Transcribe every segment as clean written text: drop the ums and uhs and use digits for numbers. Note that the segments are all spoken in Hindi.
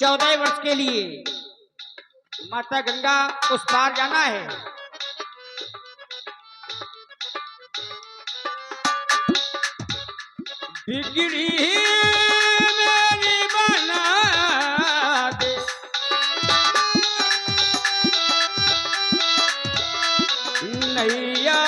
14 वर्ष के लिए माता गंगा उस पार जाना है। बिगड़ी मेरी बना दे, नैया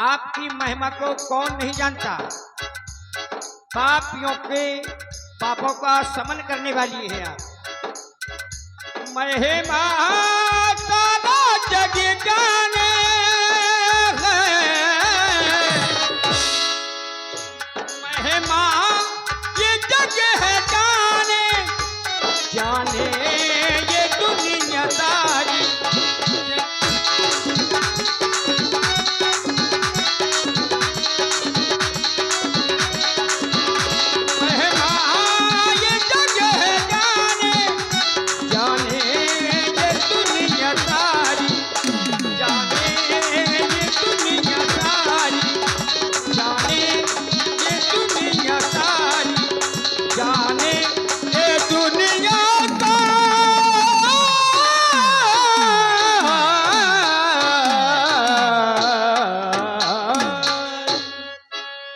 आपकी महिमा को कौन नहीं जानता। पापियों के पापों का शमन करने वाली है आप। महिमा सारा जग जाने महिमा ये जग है जाने जाने ये दुनिया सारी।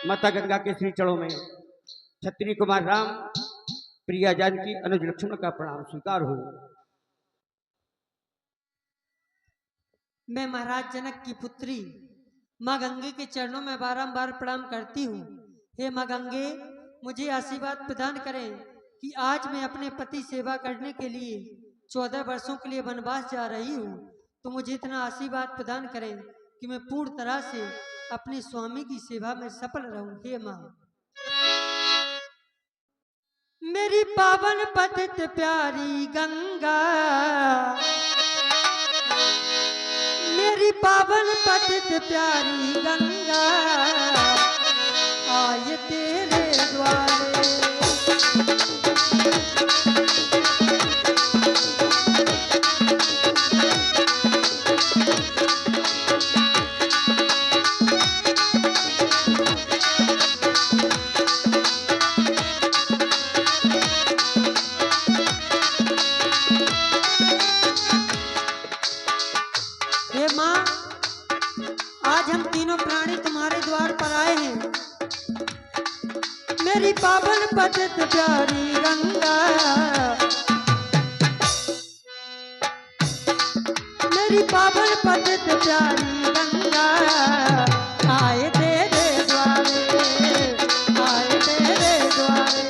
माता गंगा के श्री चरणों में क्षत्रिय कुमार राम, प्रिया जानकी, अनुज लक्ष्मण का प्रणाम स्वीकार हो। मैं महाराज जनक की पुत्री माँ गंगे के चरणों में बारंबार प्रणाम करती हूँ। हे माँ गंगे, मुझे आशीर्वाद प्रदान करें कि आज मैं अपने पति सेवा करने के लिए 14 वर्षों के लिए वनवास जा रही हूँ, तो मुझे इतना आशीर्वाद प्रदान करें कि मैं पूर्ण तरह से अपने स्वामी की सेवा में सफल रहूं। हे माँ, मेरी पावन पतित प्यारी गंगा, मेरी पावन पतित प्यारी गंगा, आए तेरे द्वारे। मेरी पावन पतित प्यारी गंगा, मेरी पावन पतित प्यारी गंगा, आए तेरे द्वारे, आए तेरे द्वारे।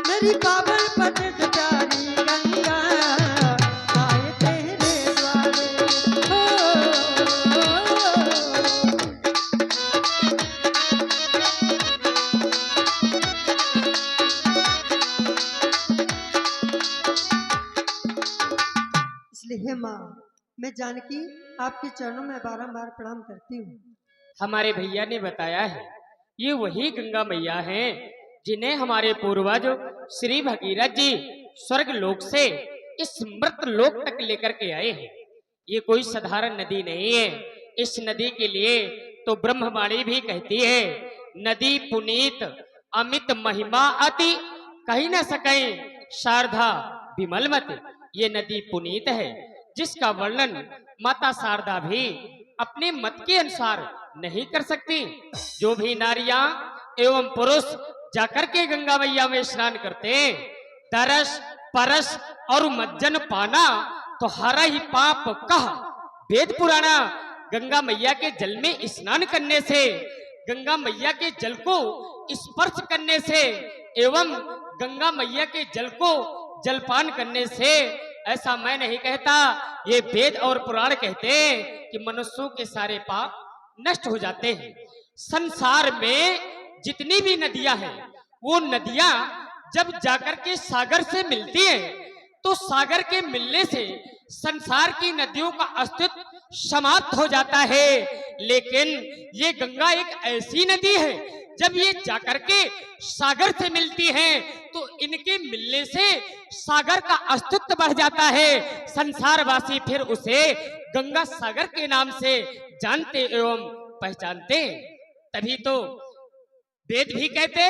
मेरी पावन पतित प्यारी गंगा, आए तेरे द्वारे। इसलिए हे माँ, मैं जानकी आपके चरणों में बारंबार प्रणाम करती हूँ। हमारे भैया ने बताया है ये वही गंगा मैया हैं जिन्हें हमारे पूर्वज श्री भगीरथ जी स्वर्ग लोक से इस मृत लोक तक लेकर के आए हैं। ये कोई साधारण नदी नहीं है। इस नदी के लिए तो ब्रह्मवाणी भी कहती है, नदी पुनीत अमित महिमा अति कहीं न सके शारदा विमलमत। ये नदी पुनीत है जिसका वर्णन माता शारदा भी अपने मत के अनुसार नहीं कर सकती। जो भी नारियां एवं पुरुष जाकर के गंगा मैया में स्नान करते हैं, तरस परस और मज्जन पाना तो हरा ही पाप कह वेद पुराना। गंगा मैया के जल में स्नान करने से, गंगा मैया के जल को स्पर्श करने से एवं गंगा मैया के जल को जलपान करने से, ऐसा मैं नहीं कहता, ये वेद और पुराण कहते हैं कि मनुष्यों के सारे पाप नष्ट हो जाते हैं। संसार में जितनी भी नदियां हैं, वो नदियां जब जाकर के सागर से मिलती हैं, तो सागर के मिलने से संसार की नदियों का अस्तित्व समाप्त हो जाता है। लेकिन ये गंगा एक ऐसी नदी है, जब ये जाकर के सागर से मिलती हैं, तो इनके मिलने से सागर का अस्तित्व बढ़ जाता है। संसारवासी फिर उसे गंगा सागर के नाम से जानते एवं पहचानते। तभी तो वेद भी कहते,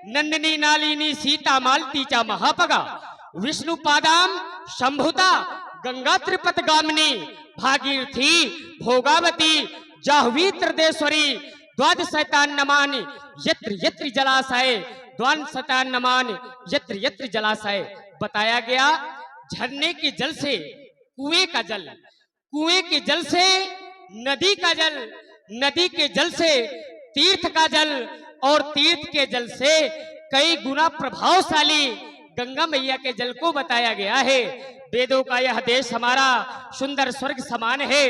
नंदिनी नालिनी सीता मालती चा महापगा विष्णु पादाम शंभुता गंगा त्रिपत गामिनी भागीरथी भोगावती जाह्वी त्रिदेश्वरी द्वादश शैतान नमान यत्र यत्र जलाशय द्वान शैतान नमान यत्र यत्र जलाशय। बताया गया झरने के जल से कुएं का जल, कुएं के जल से नदी का जल, नदी के जल से तीर्थ का जल और तीर्थ के जल से कई गुना प्रभावशाली गंगा मैया के जल को बताया गया है। वेदों का यह देश हमारा सुंदर स्वर्ग समान है,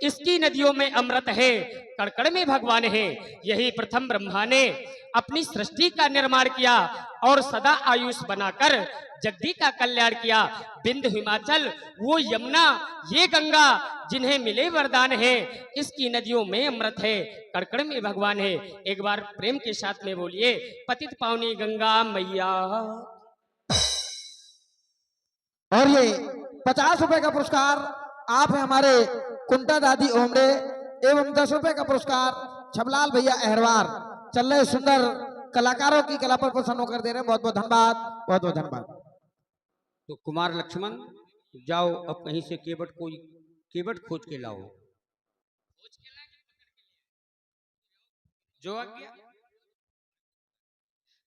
इसकी नदियों में अमृत है, कड़कड़ में भगवान है। यही प्रथम ब्रह्मा ने अपनी सृष्टि का निर्माण किया और सदा आयुष बनाकर जगदी का कल्याण किया। बिंद हिमाचल वो यमुना ये गंगा जिन्हें मिले वरदान है, इसकी नदियों में अमृत है, कड़कड़ में भगवान है। एक बार प्रेम के साथ में बोलिए, पतित पावनी गंगा मैया। और ये 50 रुपए का पुरस्कार आप है हमारे कुंटा दादी ओमरे एवं 10 रुपए का पुरस्कार छबलाल भैया अहरवार। चल रहे सुंदर कलाकारों की कला पर प्रसन्न होकर दे रहे हैं। बहुत बहुत धन्यवाद, बहुत बहुत धन्यवाद। तो कुमार लक्ष्मण जाओ, अब कहीं से केवट खोज के लाओ। जो आज्ञा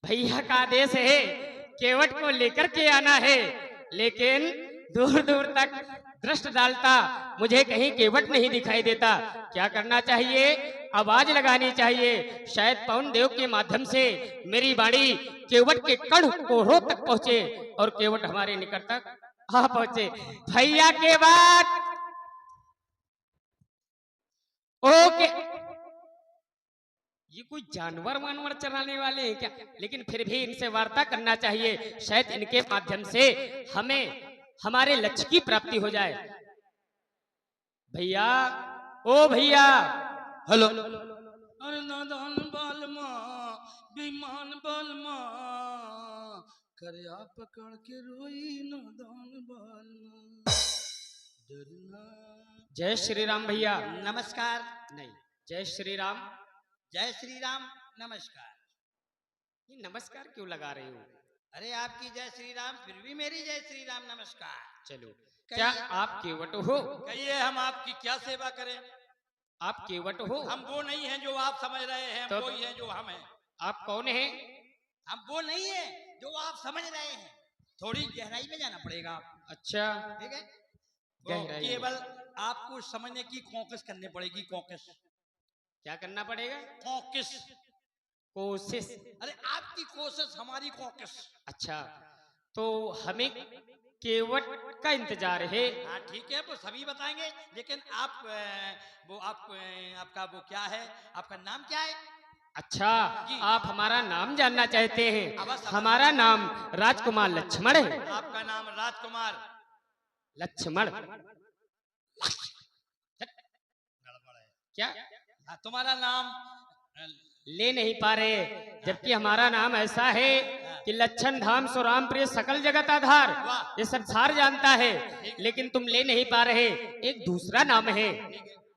भैया का आदेश है, केवट को लेकर के आना है। लेकिन दूर दूर तक दृष्टि डालता, मुझे कहीं केवट नहीं दिखाई देता। क्या करना चाहिए? आवाज लगानी चाहिए, शायद पवन देव के माध्यम से मेरी बाणी केवट के कण कोहरों तक पहुंचे और केवट हमारे निकट तक आ पहुंचे। भैया के बाद ओके, ये कोई जानवर वानवर चराने वाले हैं क्या? लेकिन फिर भी इनसे वार्ता करना चाहिए, शायद इनके माध्यम से हमें हमारे लक्ष्य की प्राप्ति हो जाए। भैया, ओ भैया, हेलो। अरे नादान बालमा बेईमान बालमा करया पकड़ के रोई नादान बालमा डरना। जय श्री राम भैया। नमस्कार। नहीं, जय श्री राम। जय श्री राम नमस्कार। ये नमस्कार क्यों लगा रहे हो? अरे आपकी जय श्री राम, फिर भी मेरी जय श्री राम नमस्कार। चलो, क्या आप केवट हो? कहिए हम आपकी क्या सेवा करें? आप केवट हो? हम वो नहीं हैं जो आप समझ रहे हैं, तो वो ही हैं जो हम हैं। आप कौन हैं? हम वो नहीं है जो आप समझ रहे हैं, थोड़ी गहराई में जाना पड़ेगा। अच्छा, ठीक है, गहराई में। केवल आपको समझने की कोशिश करनी पड़ेगी। कोशिश क्या करना पड़ेगा? कोशिश। कोशिश? अरे आपकी कोशिश हमारी कोशिश। अच्छा, तो हमें केवट का इंतजार है। हाँ ठीक है, वो सभी बताएंगे, लेकिन आप आपका वो क्या है, आपका नाम क्या है? अच्छा, आप हमारा नाम जानना चाहते हैं? अवश्य। हमारा नाम राजकुमार लक्ष्मण है। आपका नाम राजकुमार लक्ष्मण? गड़बड़ है क्या? तुम्हारा नाम ले नहीं पा रहे, जबकि हमारा नाम ऐसा है कि लक्षण धाम सो राम प्रिय सकल जगत आधार, ये संसार जानता है, लेकिन तुम ले नहीं पा रहे। एक दूसरा नाम है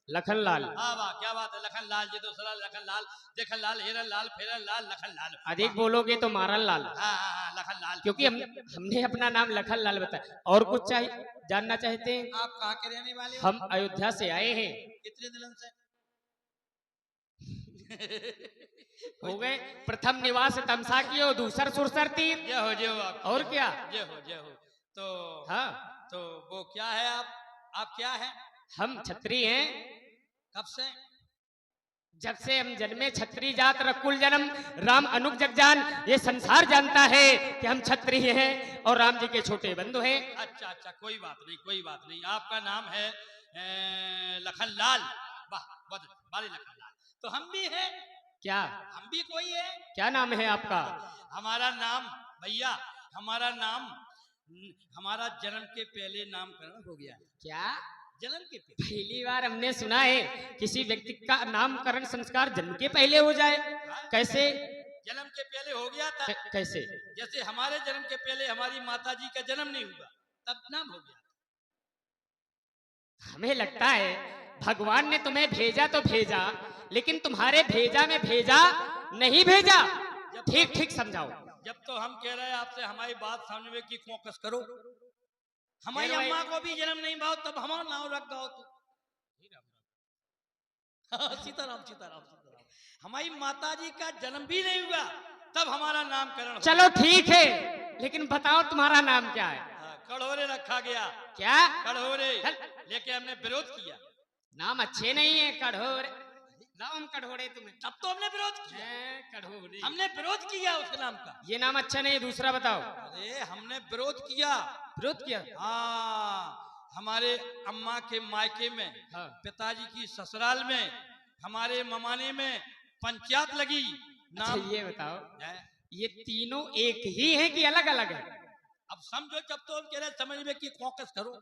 लखनलाल। हाँ वाह, क्या बात है। लखन लाल जी दूसरा लखन लाल, देखन लाल, हिरन लाल, फेरन लाल, लखन लाल। अधिक बोलोगे तो मारन लाल, हाँ हाँ हाँ, लखन लाल। क्योंकि हमने अपना नाम लखन लाल बताया। और कुछ चाहिए, जानना चाहते हैं? आप कहाँ के रहने वाले हो? हम अयोध्या से आए हैं। कितने दिनों से? हो गए प्रथम निवास तमसा की हो, दूसर सुरसर तीर। जय हो और क्या? जय हो। तो हाँ, तो वो क्या है आप क्या है? हम छत्री हैं। कब से? जब से हम जन्मे छत्री जात रकुल जन्म, राम अनुग जगजान, ये संसार जानता है कि हम छत्री हैं और राम जी के छोटे बंधु हैं। अच्छा अच्छा, कोई बात नहीं। आपका नाम है लखन लाल। वाह, बहुत बारी लखन लाल। तो हम भी हैं। क्या? हम भी कोई है। क्या नाम है आपका? हमारा नाम भैया, हमारा जन्म के पहले नामकरण हो गया। क्या? जन्म के पहले? पहली बार हमने सुना है किसी व्यक्ति का नामकरण संस्कार जन्म के पहले हो जाए। कैसे? जन्म के पहले हो गया था। कैसे? जैसे हमारे जन्म के पहले हमारी माता जी का जन्म नहीं हुआ, तब नाम हो गया। हमें लगता है भगवान ने तुम्हें भेजा तो भेजा, लेकिन तुम्हारे भेजा में भेजा नहीं भेजा। ठीक ठीक समझाओ। जब तो हम कह रहे हैं आपसे, हमारी बात समझ में की फोकस करो। हमारी फिर अम्मा को भी जन्म नहीं भाव, तब हमारा नाम रख गाओ तो। सीताराम। हमारी माता जी का जन्म भी नहीं हुआ, तब हमारा नामकरण। चलो ठीक है, लेकिन बताओ तुम्हारा नाम क्या है? कड़ोरे रखा गया। क्या? कड़ोरे लेके हमने विरोध किया। नाम अच्छे नहीं है कठोर। नाम कठोरे तुम्हें। तब तो हमने विरोध किया। कठोरे हमने विरोध किया उस नाम का। ये नाम अच्छा नहीं है, दूसरा बताओ। अरे हमने विरोध किया। विरोध किया? हाँ, हमारे अम्मा के मायके में, हाँ। पिताजी की ससुराल में, हमारे ममाने में पंचायत लगी। अच्छा ये बताओ, है? ये तीनों एक ही हैं कि अलग अलग है? अब समझो, जब तो हम कह रहे समझ में की फोकस करो।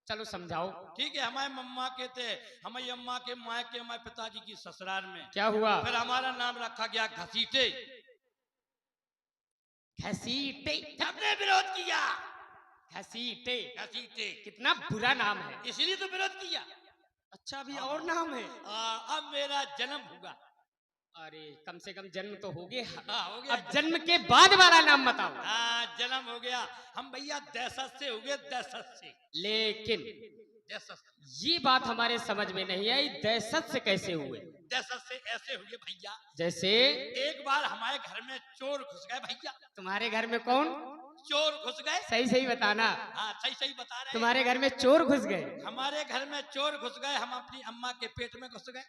चलो समझाओ। ठीक है, हमारे मम्मा के थे, हमारी अम्मा के मायके, हमारे पिताजी की ससुराल में। क्या हुआ? फिर हमारा नाम रखा गया घसीटे। घसीटे? हमने विरोध किया। घसीटे? घसीटे कितना बुरा नाम है। इसलिए तो विरोध किया। अच्छा अभी और नाम है? अब मेरा जन्म होगा। अरे कम से कम जन्म तो हो गया। हो गया। अब जन्म के बाद वाला नाम बताओ। हाँ, जन्म हो गया। हम भैया दहशत से हो गए, दहशत से। लेकिन दहशत ये बात हमारे समझ में नहीं आई, दहशत से कैसे हुए? दहशत से ऐसे हुए भैया, जैसे? एक बार हमारे घर में चोर घुस गए भैया। तुम्हारे घर में कौन? चोर घुस गए। सही सही बताना। हाँ, सही बता रहे हैं। तुम्हारे घर में चोर घुस गए? हमारे घर में चोर घुस गए। हम अपनी अम्मा के पेट में घुस गए।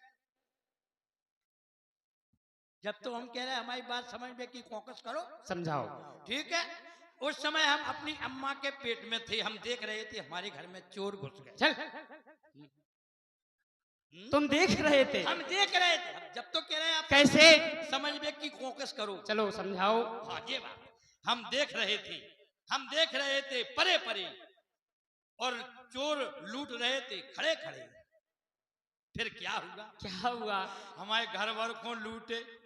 जब तो हम कह रहे हैं हमारी बात समझ में की फोकस करो। समझाओ। ठीक है, उस समय हम अपनी अम्मा के पेट में थे। हम देख रहे थे हमारे घर में चोर घुस गए। चल, तुम देख रहे थे? हम देख रहे थे। जब तो कह रहे हैं आप कैसे? समझ में की फोकस करो। चलो समझाओ। हाँ, ये बात हम देख रहे थे परे परे, और चोर लूट रहे थे खड़े खड़े। फिर क्या हुआ? क्या हुआ? हमारे घर वालों को लूटे,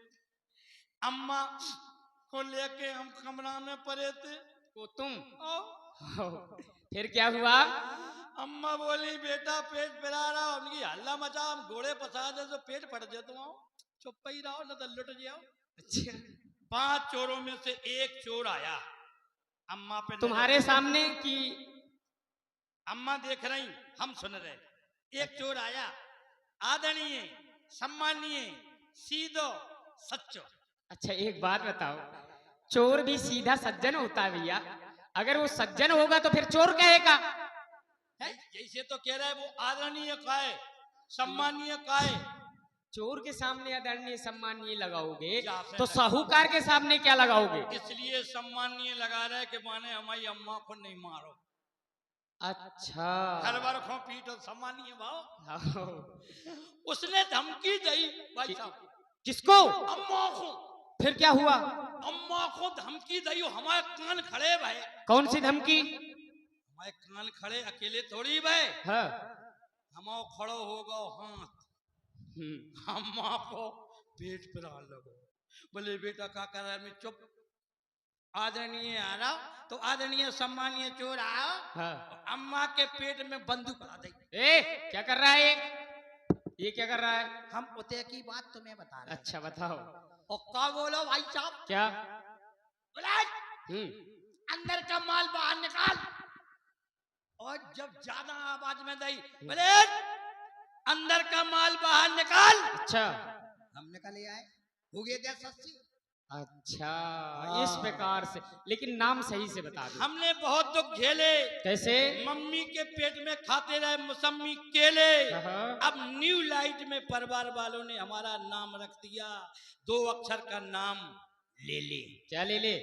अम्मा को लेके हम कमरा में पड़े थे। वो तुम? फिर क्या हुआ? अम्मा बोली बेटा पेट पिला रहा, उनकी हल्ला मचा, हम घोड़े फंसा दे तो पेट फट जाए, तुम आओ चुप ही रहो न तो लुट जाओ। अच्छा। 5 चोरों में से एक चोर आया अम्मा पे। तुम्हारे सामने की? अम्मा देख रही, हम सुन रहे। एक चोर आया, आदरणीय, सम्मानीय, सीधो, सच्चो। अच्छा एक बात बताओ, चोर भी सीधा सज्जन होता है भैया? अगर वो सज्जन होगा तो फिर चोर कहेगा? जैसे तो कह रहा है वो आदरणीय का है, सम्मानीय का है। चोर के सामने आदरणीय सम्मानीय लगाओगे तो साहूकार के सामने क्या लगाओगे? इसलिए सम्मानीय लगा रहे कि माने हमारी अम्मा को नहीं मारो। अच्छा। हर बार खो पीटो सम्मानीय भाव। उसने धमकी दी भाई साहब। किसको? अम्मा को। फिर क्या हुआ? अम्मा को धमकी दी, हमारे कान खड़े भाई। कौन सी धमकी? हमारे कान खड़े, अकेले थोड़ी भाई। हाँ। हम खड़ो होगा हाथ। अम्मा को पेट पर आने लगो। बोले बेटा क्या कर रहा है? मैं चुप। आदरणीय आ रहा तो आदरणीय सम्मानीय चोर आओ, हाँ। अम्मा के पेट में बंदूक आ गई। क्या कर रहा है ये क्या कर रहा है? हम उते की बात तुम्हें बता रहे हैं। अच्छा बताओ। और क्या बोलो भाई साहब? क्या? बोला अंदर का माल बाहर निकाल। और जब ज्यादा आवाज में गई, बोले अंदर का माल बाहर निकाल। अच्छा हम निकल आए, हो गए थे सस्ती। अच्छा इस प्रकार से, लेकिन नाम सही से बता दो। हमने बहुत दुख झेले। कैसे? मम्मी के पेट में खाते रहे मौसमी केले। हाँ। अब न्यू लाइट में परिवार वालों ने हमारा नाम रख दिया, 2 अक्षर का नाम ले ले। क्या ले ले?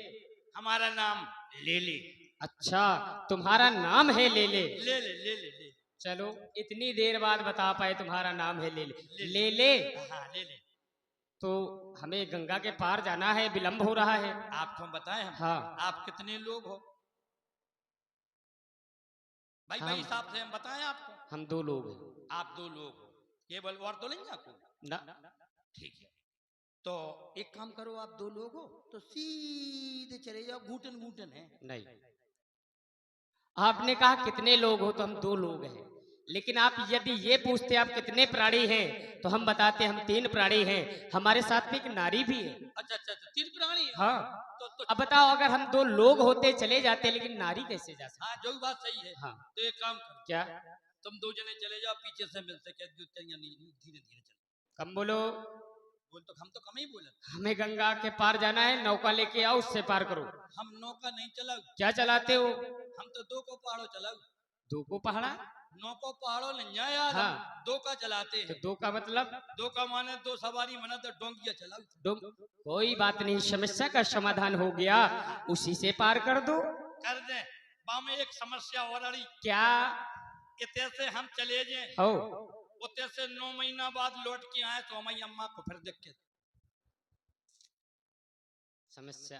हमारा नाम ले ले। अच्छा तुम्हारा नाम है ले ले। ले ले ले ले ले। चलो इतनी देर बाद बता पाए तुम्हारा नाम है ले ले। ले ले हाँ ले ले। तो हमें गंगा के पार जाना है, विलंब हो रहा है। आपको हम बताएं हम? हाँ। आप कितने लोग हो भाई? भाई हिसाब से हम बताएं आपको। हम 2 लोग हैं। आप 2 लोग हो, केवल और तो नहीं आपको? ना। ठीक है, तो एक काम करो, आप 2 लोग हो तो सीधे चले जाओ, घूटन घूटन है। नहीं, आपने कहा कितने लोग हो तो हम 2 लोग हैं, लेकिन आप यदि ये पूछते आप कितने प्राणी हैं तो हम बताते हम 3 प्राणी हैं, हमारे साथ में एक नारी भी है। अच्छा अच्छा, 3 प्राणी है। हाँ। तो अब बताओ अगर हम 2 लोग होते चले जाते, लेकिन नारी कैसे जा सकते? हाँ, जो भी बात सही है। हाँ। तो एक काम करो, क्या? तुम 2 जने चले जाओ, पीछे से मिलते क्या धीरे धीरे चलो। कम बोलो। बोल तो हम तो कम ही बोले। हमें गंगा के पार जाना है, नौका लेके आओ, उससे पार करो। हम नौका नहीं चलाओ। क्या चलाते हो? हम तो 2 को पहाड़ो चलाओ। 2 को पहाड़ा? 9 को पहाड़ो नहीं है यार। हाँ। 2 का चलाते हैं। तो 2 का मतलब? 2 का माने 2 सवारी मना तो डोंगिया चलाओ। कोई बात नहीं, समस्या का समाधान हो गया, उसी से पार कर दो। कर दे। में एक समस्या और रही। क्या? इतने से हम चले जाए, हो उतने से 9 महीना बाद लौट के आए तो हमारी अम्मा को फिर देख के समस्या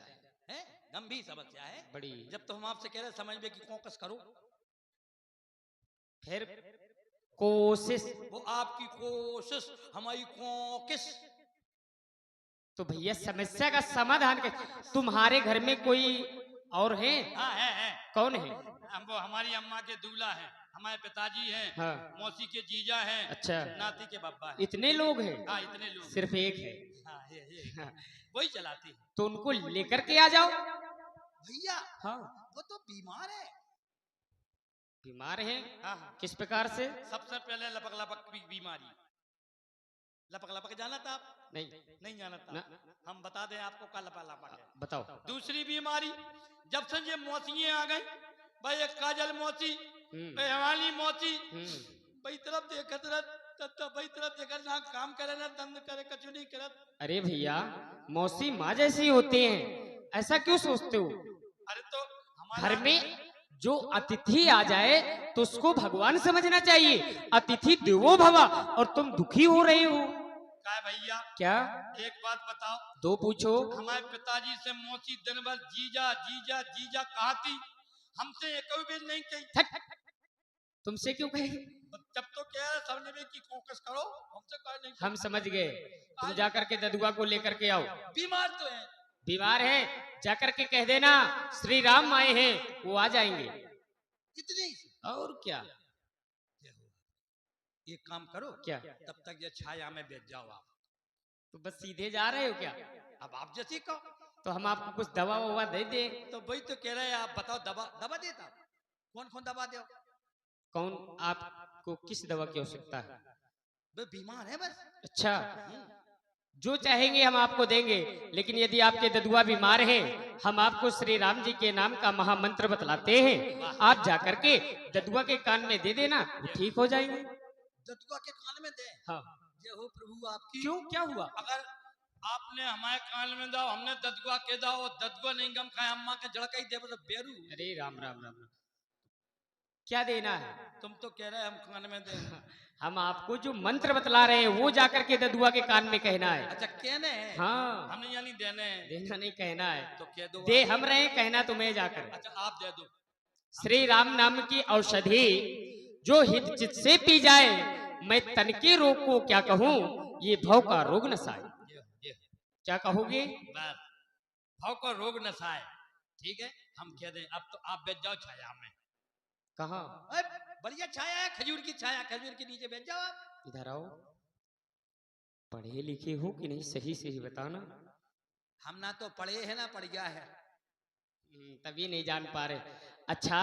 है, गंभीर समस्या है बड़ी। जब तो हम आपसे कह रहे समझ में कि कोकस करो, फिर कोशिश। वो आपकी कोशिश, हमारी कोशिश। तो भैया समस्या का समाधान तुम्हारे घर में कोई और है? हाँ है। कौन है? वो हमारी अम्मा के दूल्हा हैं, हमारे पिताजी हैं। हाँ। मौसी के जीजा हैं। अच्छा। नाती के बाबा हैं। इतने लोग हैं? हाँ इतने लोग। सिर्फ एक है? हाँ हाँ, वही चलाती है। तो उनको लेकर के आ जाओ। भैया हाँ। वो तो बीमार है। बीमार है? हाँ। किस प्रकार से? सबसे पहले लपक लपक की बीमारी। लपक लपक जाना था आप? नहीं जाना था ना। हम बता दें आपको क्या लपक लपक है। बताओ। दूसरी बीमारी, जब से ये मौसियाँ आ गई, भाई एक काजल मौसी, हेमाली मौसी, भाई तरफ देखत रह, भाई तरफ देखत ना काम करे ना दंड करे, कछु नहीं करत। अरे भैया मौसी माँ जैसी होती हैं, ऐसा क्यों सोचते हो? अरे तो घर में जो अतिथि आ जाए तो उसको भगवान समझना चाहिए। अतिथि देवो भव, और तुम दुखी हो रहे हो। क्या भैया? क्या? एक बात बताओ। 2 पूछो। हमारे पिताजी से मौसी दिन भर जीजा जीजा जीजा कहती, हमसे एक भी नहीं कही। तुमसे क्यों कहे? जब तो कह रहे समझ में कि फोकस करो, हमसे कह नहीं। हम समझ गए, तुम जाकर के ददुआ को लेकर के आओ। बीमार तो है। बीमार है, जाकर के कह देना श्री राम आए हैं, वो आ जाएंगे। इतने ही। और क्या? एक काम करो, क्या? तब तक ये छाया में बैठ जाओ आप। तो बस सीधे जा रहे हो क्या? अब आप जैसे कहो तो हम आपको कुछ दवा ववा दे दे। तो वही तो कह रहे हैं, आप बताओ दवा देता कौन कौन दवा दो? कौन? आपको किस दवा की आवश्यकता है? वो बीमार है बस। अच्छा, जो चाहेंगे हम आपको देंगे, लेकिन यदि आपके ददुआ बीमार हैं, हम आपको श्री राम जी के नाम का महामंत्र बतलाते हैं, आप जाकर के ददुआ के कान में दे देना, वो ठीक हो जाएंगे। ददुआ के कान में दे? हाँ। जय हो प्रभु आपकी। क्यों, क्या हुआ? अगर आपने हमारे कान में दाओ, हमने ददुआ के दाओ, ददुआ नहीं गम खाए, अम्मा के जड़का ही दे तो बेरू। अरे राम राम राम, क्या देना है? तुम तो कह रहे हम कान में दे। हम आपको जो मंत्र बतला रहे हैं वो जाकर के ददुआ के कान में कहना है। अच्छा कहने हैं? हाँ। हमने यानी देने हैं। देना नहीं, कहना है। तो कह दो। दे हम रहे, कहना तुम्हें जाकर। अच्छा आप दे दो। श्री राम नाम की औषधि जो हित चित से पी जाए, मैं तन के रोग को क्या कहूँ, ये भव का रोग न साए। क्या कहोगे? बस भाव को रोग नसाए, ठीक है, हम कह दें अब तो आप बैठ जाओ छाया में। कहाँ? बढ़िया छाया है, खजूर की छाया, खजूर के नीचे बैठ जाओ आप। इधर आओ। पढ़े लिखे हो कि नहीं, सही से ही बताना। हम ना तो पढ़े हैं ना पढ़ गया है। तभी नहीं जान पा रहे। अच्छा,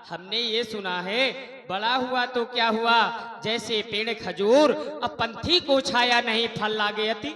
हमने ये सुना है बड़ा हुआ तो क्या हुआ, जैसे पेड़ खजूर अब पंथी को छाया नहीं फल लागे अति।